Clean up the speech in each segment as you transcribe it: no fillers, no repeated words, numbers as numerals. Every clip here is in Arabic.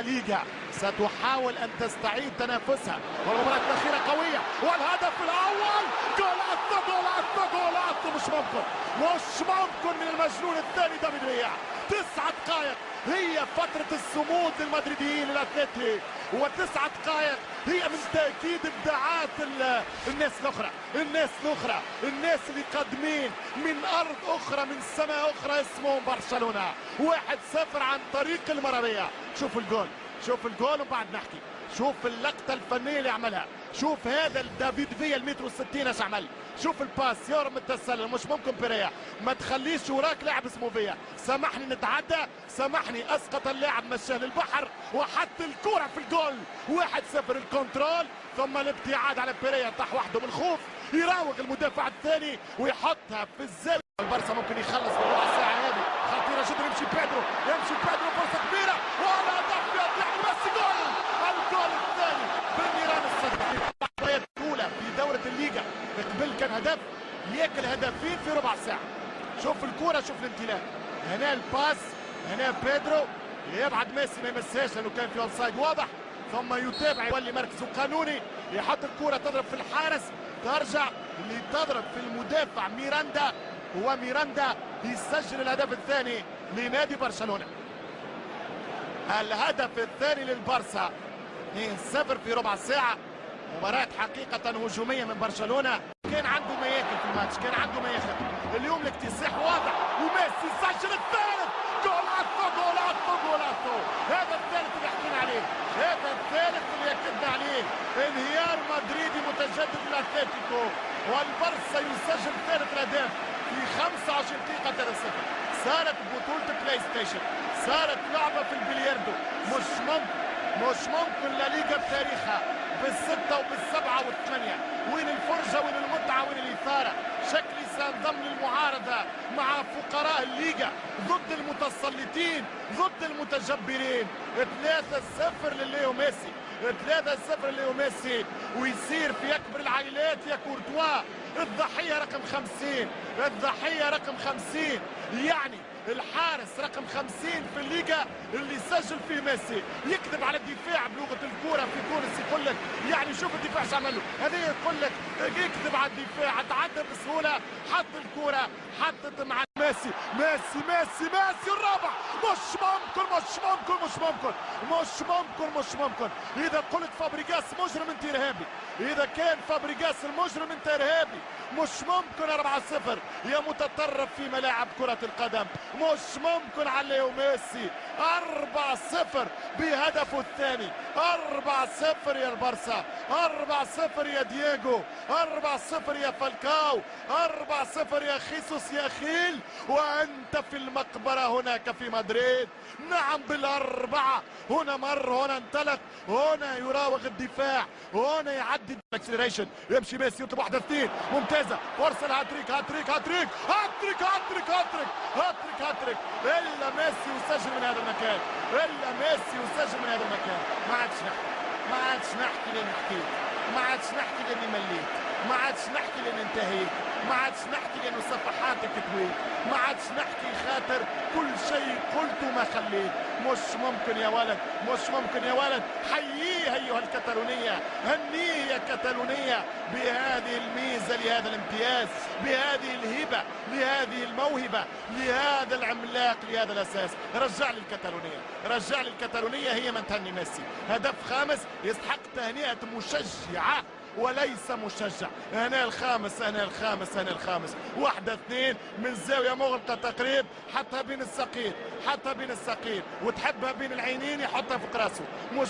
ليغا ستحاول أن تستعيد تنافسها، والمباراة الأخيرة قوية، والهدف الأول جولاتو جولاتو جولاتو. مش ممكن من المجنون الثاني دافيد فيا. 9 دقائق هي فترة الصمود للمدريديين الأتلتي، و9 دقائق هي من تأكيد إبداعات الناس الأخرى، الناس اللي قادمين من أرض أخرى، من سماء أخرى، اسمهم برشلونة. 1-0 عن طريق المرابية. شوف الجول وبعد نحكي. شوف اللقطة الفنية اللي عملها، شوف هذا دافيد فيا المتر و60 ايش عمل. شوف الباس يهرب من التسلل، مش ممكن بيريا ما تخليش وراك لاعب اسمه فيا. سامحني نتعدى، سامحني اسقط اللاعب مشاه للبحر وحط الكرة في الجول. 1-0 الكنترول، ثم الابتعاد على بيريا، طاح وحده من الخوف، يراوغ المدافع الثاني ويحطها في الزاوية. البارسا ممكن يخلص في الربع ساعة هذه، خطيرة جدا. يمشي بيدرو فرصة كبيرة، ولا ضغط يعني ميسي. جول! الجول الثاني بالميران الصدفي. المباريات الأولى في دورة الليغا قبل كان هدف، ياكل هدفين في ربع ساعة. شوف الكرة، شوف الامتلاك، هنا الباس، هنا بيدرو يبعد ميسي ما يمسهاش لأنه كان في اوفسايد واضح، ثم يتابع يولي مركزه قانوني، يحط الكرة تضرب في الحارس، ترجع اللي تضرب في المدافع ميراندا، وميراندا يسجل الهدف الثاني لنادي برشلونة. الهدف الثاني للبارسا. 2-0 في ربع ساعة. مباراة حقيقة هجومية من برشلونة. كان عنده ما ياكل في الماتش، كان عنده ما ياخذ. اليوم الاكتساح واضح، وميسي سجل الثالث. جولاتو. هذا الثالث اللي حكينا عليه، هذا الثالث اللي اكدنا عليه. انهيار مدريدي متجدد للاتليتيكو، والبارسا يسجل ثالث الاهداف في 25 دقيقة 3-0. صارت بطولة بلاي ستيشن، صارت لعبة في البلياردو. مش ممكن لا ليغا بتاريخها بال6 وبال7 وال8. وين الفرجة، وين المتعة، وين الإثارة؟ شكلي سينضم للمعارضة مع فقراء الليغا ضد المتسلطين، ضد المتجبرين. 3-0 لليو ميسي، 3-0 لليو ميسي، ويصير في أكبر العائلات يا كورتوا الضحية رقم 50. الضحية رقم 50، يعني الحارس رقم 50 في الليغا اللي سجل فيه ميسي. يكذب على الدفاع بلغة الكورة في تونس، يقول لك يعني شوف الدفاع ايش عمل له، هذا يقول لك يكذب على الدفاع، تعدى بسهولة، حط الكورة، حطت مع ميسي الرابع. مش ممكن. إذا قلت فابريغاس مجرم انت إرهابي، إذا كان فابريغاس المجرم انت إرهابي. مش ممكن 4-0 يا متطرف في ملاعب كرة القدم. مش ممكن على ليو ميسي. 4-0 بهدفه الثاني. 4-0 يا البارسا، 4-0 يا دييغو، 4-0 يا فالكاو، 4-0 يا خيسوس يا خيل، وأنت في المقبرة هناك في مدريد. نعم بالأربعة، هنا مر، هنا انطلق، هنا يراوغ الدفاع، هنا يعدي الاكسلريشن، يمشي ميسي يطلب 1-2 ممتازة، فرصة الهاتريك. إلا ميسي يسجل من هذا المكان، ما عادش نحكي لأن حكيت، ما عادش نحكي لأني مليت، ما عادش نحكي لأن انتهيت، ما عادش نحكي لأنه صفحاتك طويل، ما عادش نحكي خاطر كل شيء قلته ما خليت. مش ممكن يا ولد. حييه أيها الكتالونية، هنيه يا كتالونية بهذه الميزة، لهذا الامتياز، بهذه الهبة، لهذه الموهبة، لهذا العملاق، لهذا الأساس. رجع لي الكتالونية هي من تهني ميسي. هدف خامس يستحق تهنئة مشجعة وليس مشجع. هنا الخامس 1-2 من زاوية مغلقة تقريب، حتى بين الساقين، وتحبها بين العينين يحطها فوق راسه. مش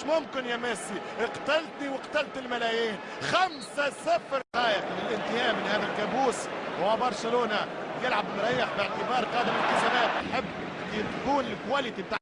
ممكن يا ميسي. اقتلتني وقتلت الملايين. 5-0 دقائق للانتهاء من هذا الكابوس، وبرشلونة يلعب مريح باعتبار قادم الالتزامات. تحب تكون الكواليتي بتاع